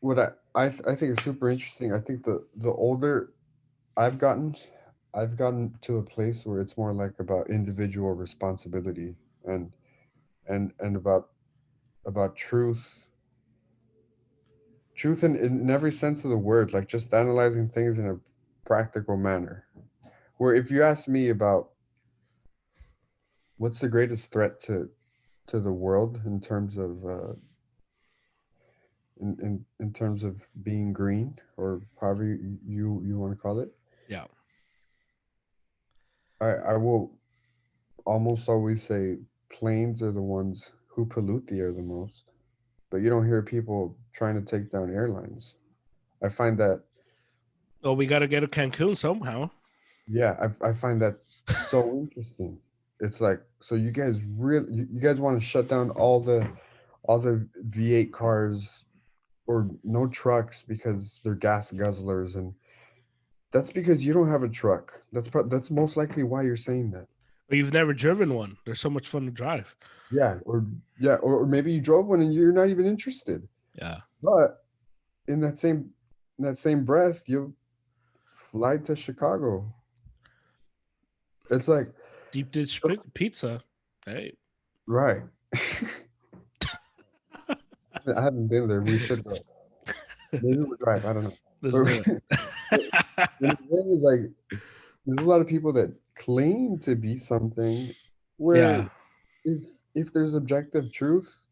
what I think is super interesting. I think the older I've gotten, I've gotten to a place where it's more like about individual responsibility and about truth truth in every sense of the word, like just analyzing things in a practical manner. Where if you ask me about what's the greatest threat to the world in terms of in terms of being green or however you want to call it, Yeah. I will almost always say planes are the ones who pollute the air the most, but you don't hear people trying to take down airlines. I find that, Well, we got to get to Cancun somehow. yeah, I find that so interesting. It's like, so you guys really, you guys want to shut down all the V8 cars or no trucks because they're gas guzzlers, and that's because you don't have a truck. That's most likely why you're saying that. Or you've never driven one. They're so much fun to drive. Yeah, or yeah, or maybe you drove one and you're not even interested. Yeah. But in that same breath, you fly to Chicago. It's like, Deep dish so, pizza. Hey. right. I haven't been there. We should go. Maybe we'll drive. I don't know. Let's do it. But the thing is, like, there's a lot of people that claim to be something where Yeah. if if there's objective truth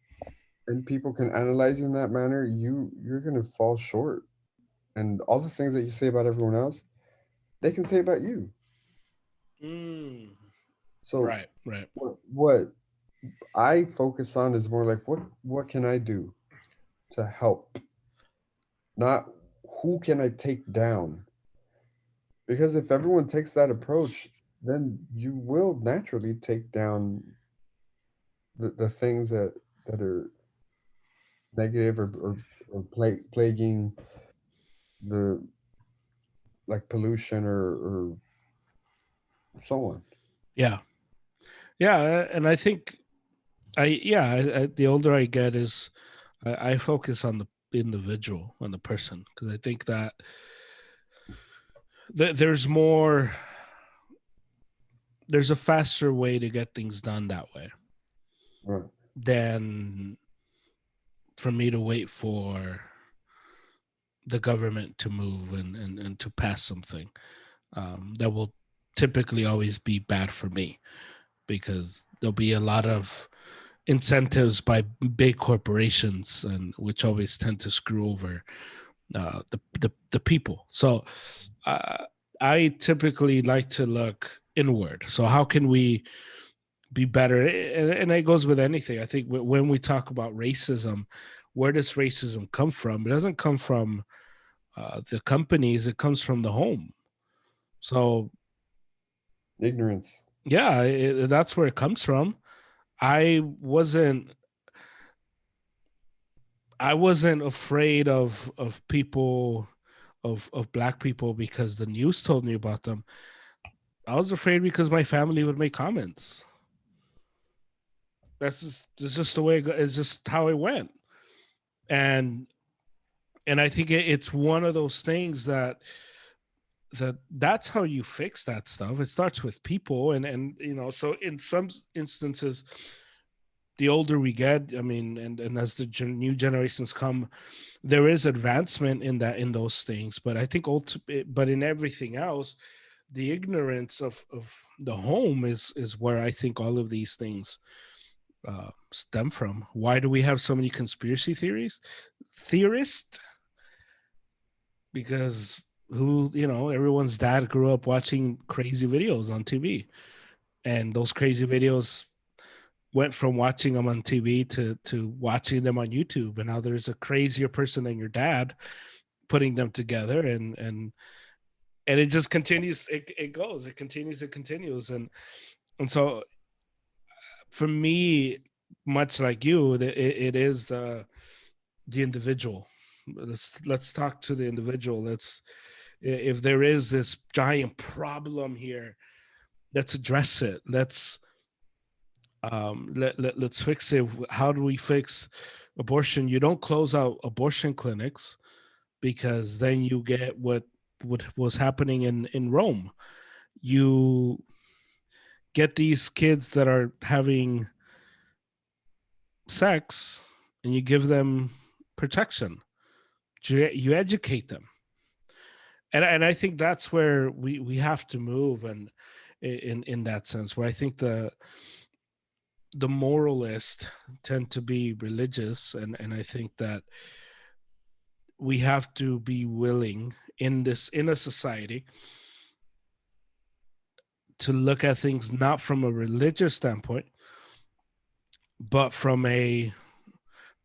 and people can analyze you in that manner, you're gonna fall short. And all the things that you say about everyone else, they can say about you. Mm. So Right. Right. what I focus on is more like what can I do to help, not who can I take down. Because if everyone takes that approach, then you will naturally take down the things that are negative or plaguing the like pollution or so on. Yeah. Yeah. And I think the older I get is I focus on the individual, on the person, because I think that there's more, there's a faster way to get things done that way Right. than for me to wait for the government to move and to pass something that will typically always be bad for me because there'll be a lot of incentives by big corporations and which always tend to screw over the people. So uh, I typically like to look inward. So how can we be better? And it goes with anything. I think when we talk about racism, where does racism come from? It doesn't come from the companies. It comes from the home. So Ignorance. yeah, that's where it comes from. I wasn't I wasn't afraid of people of black people because the news told me about them. I was afraid because my family would make comments. That's just the way it's just how it went. And I think it's one of those things that's how you fix that stuff. It starts with people and so in some instances the older we get, I mean, and as the new generations come, there is advancement in that in those things. But I think but in everything else, the ignorance of the home is where I think all of these things stem from. Why do we have so many conspiracy theorists? Because everyone's dad grew up watching crazy videos on TV, and those crazy videos went from watching them on TV to watching them on YouTube, and now there's a crazier person than your dad putting them together, and it just continues. It continues, and so for me, much like you, it is the individual. Let's talk to the individual. Let's if there is this giant problem here, let's address it. Let's fix it. How do we fix abortion? You don't close out abortion clinics because then you get what was happening in Rome. You get these kids that are having sex and you give them protection, You educate them, and I think that's where we have to move, and in that sense, where I think the moralists tend to be religious, and I think that we have to be willing in a society to look at things not from a religious standpoint, but from a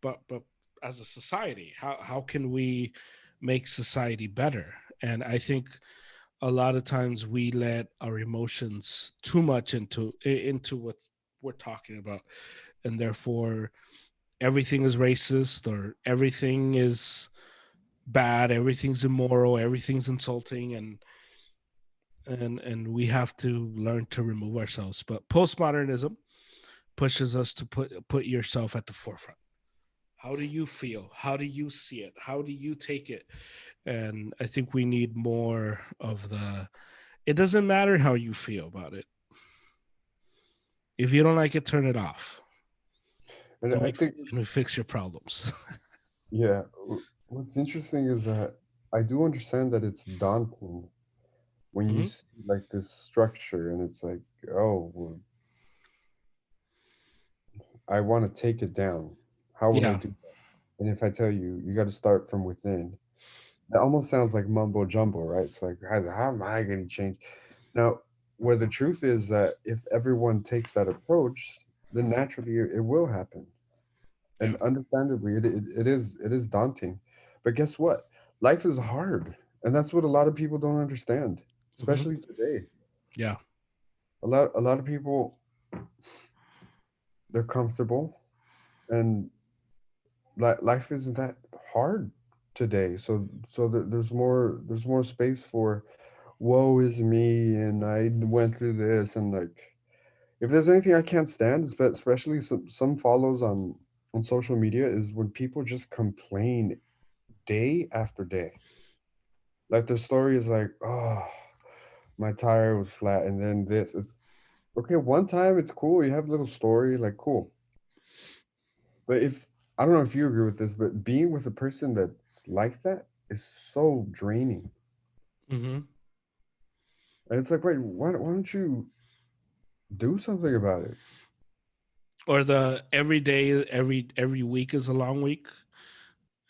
but as a society, how can we make society better? And I think a lot of times we let our emotions too much into what we're talking about, and therefore everything is racist, or everything is bad, everything's immoral, everything's insulting, and we have to learn to remove ourselves. But postmodernism pushes us to put yourself at the forefront. How do you feel? How do you see it? How do you take it? And I think we need more of the, it doesn't matter how you feel about it. If you don't like it, turn it off, And I think, and we fix your problems. yeah, what's interesting is that I do understand that it's daunting when you Mm-hmm. see like this structure and it's like, oh, well, I want to take it down. How would I Yeah. do that? And if I tell you, you got to start from within, it almost sounds like mumbo jumbo, right? It's like, how am I going to change? Now, where the truth is that if everyone takes that approach, then naturally it will happen. Yeah. And understandably, it is daunting. But guess what? Life is hard, and that's what a lot of people don't understand, Mm-hmm. especially today. Yeah. A lot of people, they're comfortable, and life isn't that hard today. So there's more space for woe is me, and I went through this, and like if there's anything I can't stand, especially some follows on social media, is when people just complain day after day. Like their story is like, oh, my tire was flat, and then this. It's okay. One time it's cool. You have a little story, like cool. But if I don't know if you agree with this, but being with a person that's like that is so draining. Mm-hmm. And it's like, wait, why don't you do something about it? Or the every day, every week is a long week,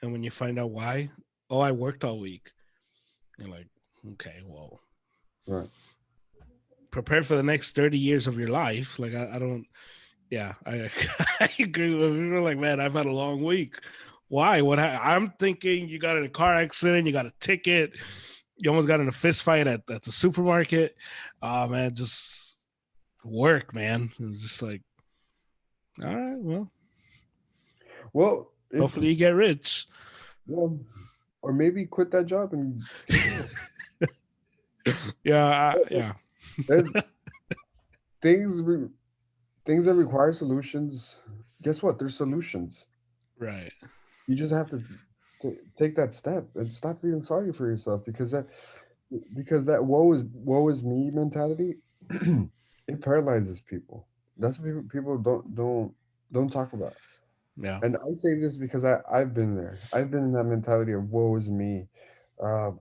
and when you find out why, oh, I worked all week. You're like, okay, well, Right. prepare for the next 30 years of your life. Like I don't, yeah, I agree with you. Like, man, I've had a long week. Why? I'm thinking you got in a car accident, you got a ticket, you almost got in a fist fight at the supermarket. Oh man, just work, man. It was just like, all right, well, Well, if hopefully you get rich. well, or maybe quit that job and get real. Yeah, But yeah, there's things things that require solutions. Guess what? There's solutions. right. You just have to take that step and stop feeling sorry for yourself because that woe is me mentality it paralyzes people. That's what people don't talk about. Yeah. And I say this because I've been there. I've been in that mentality of woe is me. Uh,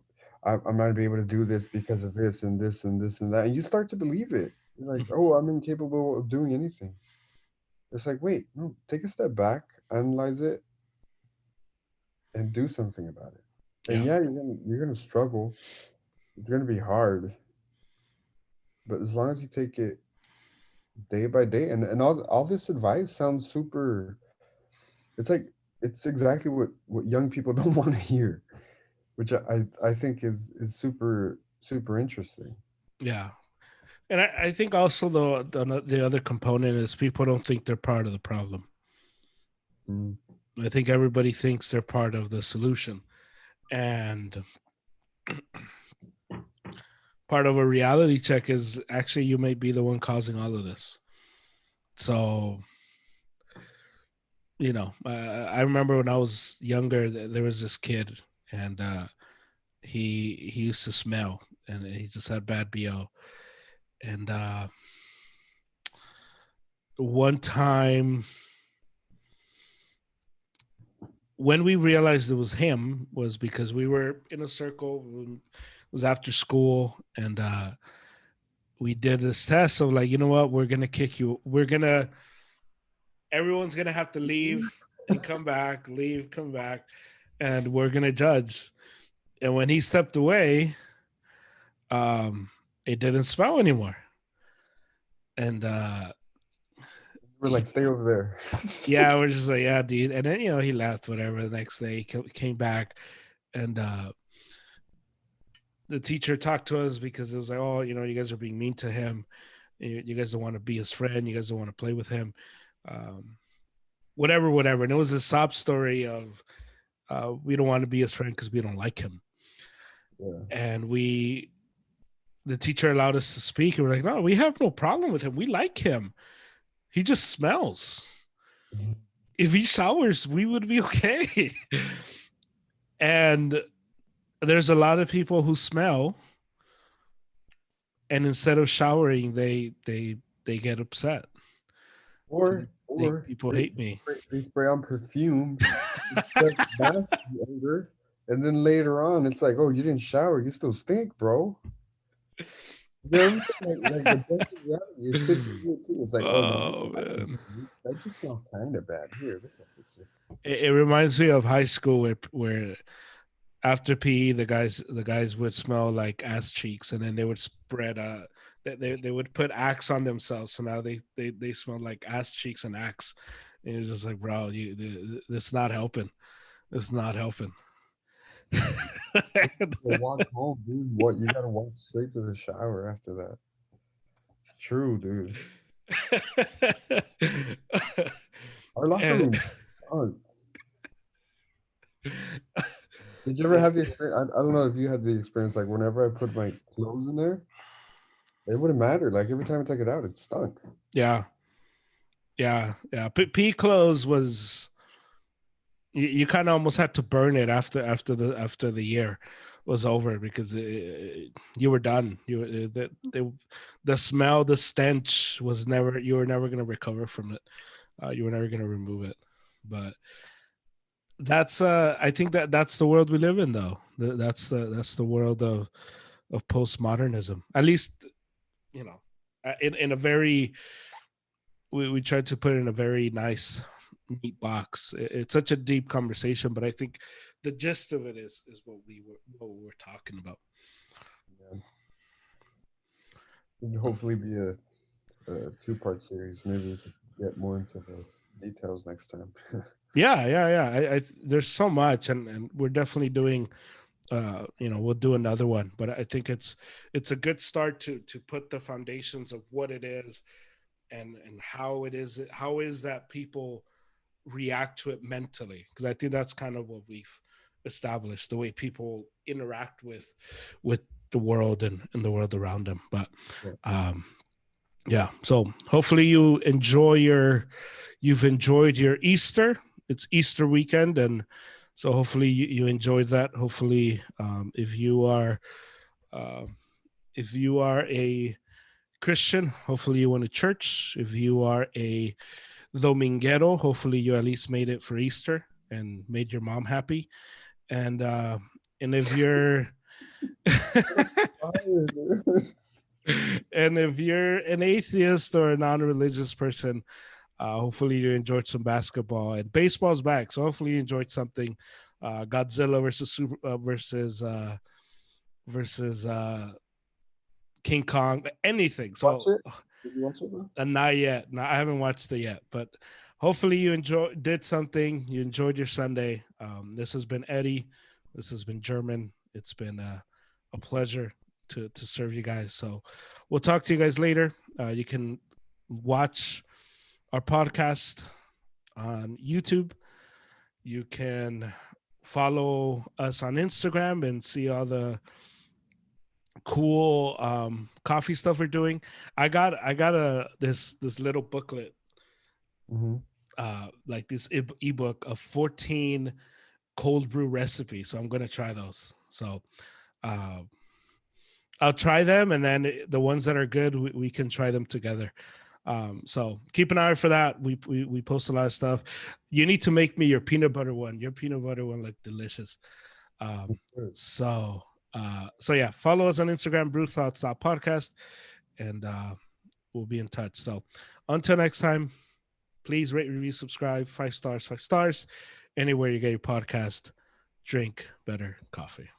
I'm not be able to do this because of this and this and this and that. And you start to believe it. It's like, Mhm. oh, I'm incapable of doing anything. It's like, wait, no, take a step back, analyze it, and do something about it. And Yeah. yeah, you're gonna struggle. It's gonna be hard, but as long as you take it day by day, and all this advice sounds super. It's like it's exactly what young people don't want to hear, which I think is super interesting. Yeah. And I think also the other component is people don't think they're part of the problem. Mm. I think everybody thinks they're part of the solution. And part of a reality check is actually you may be the one causing all of this. So, I remember when I was younger, there was this kid, and he used to smell, and he just had bad BO. And one time when we realized it was him was because we were in a circle. It was after school, and we did this test of like, you know what, we're gonna kick you. Everyone's gonna have to leave and come back, leave, come back, and we're gonna judge. And when he stepped away, it didn't smell anymore. And We're like, stay over there. yeah, we're just like, yeah, dude. And then he left. Whatever. The next day, he came back, and the teacher talked to us because it was like, oh, you guys are being mean to him. You guys don't want to be his friend. You guys don't want to play with him. Um, whatever. And it was a sob story of we don't want to be his friend because we don't like him. Yeah. And the teacher allowed us to speak, and we're like, no, we have no problem with him. We like him. He just smells. If he showers, we would be okay. And there's a lot of people who smell, and instead of showering, they get upset. Or People hate me. They spray on perfume, mask the odor, and then later on, it's like, oh, you didn't shower, you still stink, bro. You know what I'm saying? Like the bunch of reality, it fits in here too. It's like, oh no, Man. that just smells kind of bad. Here, this will fix it. It reminds me of high school where after PE the guys would smell like ass cheeks, and then they would spread they would put Axe on themselves, so now they smell like ass cheeks and Axe. And it's just like, bro, this not helping. It's not helping. Walk home, dude. What, you gotta walk straight to the shower after that. It's true, dude. Our locker room. Oh. Did you ever have the experience? I don't know if you had the experience. Like whenever I put my clothes in there, it wouldn't matter. Like every time I took it out, it stunk. Yeah. P clothes was you kind of almost had to burn it after the year was over, because you were done. The smell, the stench was never. You were never going to recover from it. You were never going to remove it. But that's I think that's the world we live in, though. That's the world of postmodernism. At least, in a very, we tried to put it in a very nice, neat box. It's such a deep conversation, but I think the gist of it is what we were talking about. Yeah. It'd hopefully be a 2-part series. Maybe we could get more into the details next time. Yeah. There's so much, and we're definitely doing. We'll do another one, but I think it's a good start to put the foundations of what it is, and how is that people react to it mentally, because I think that's kind of what we've established, the way people interact with the world and the world around them. But so hopefully you've enjoyed your Easter. It's Easter weekend, and so hopefully you enjoyed that. Hopefully if you are a Christian, hopefully you went to church. If you are a Dominguero, hopefully you at least made it for Easter and made your mom happy. And if you're and if you're an atheist or a non-religious person, hopefully you enjoyed some basketball, and baseball's back. So hopefully you enjoyed something. Godzilla versus King Kong, anything. So did you watch it, bro? Not yet. No, I haven't watched it yet, but hopefully you did something. You enjoyed your Sunday. This has been Eddie. This has been German. It's been a pleasure to serve you guys. So we'll talk to you guys later. You can watch our podcast on YouTube. You can follow us on Instagram and see all the cool coffee stuff we're doing. I got this little booklet, like this ebook of 14 cold brew recipes. So I'm gonna try those. So I'll try them, and then the ones that are good, we can try them together. So keep an eye out for that. We post a lot of stuff. You need to make me your peanut butter one. Your peanut butter one looked delicious. So yeah, follow us on Instagram, brewthoughts.podcast, and we'll be in touch. So until next time, please rate, review, subscribe, 5 stars, 5 stars, anywhere you get your podcast. Drink better coffee.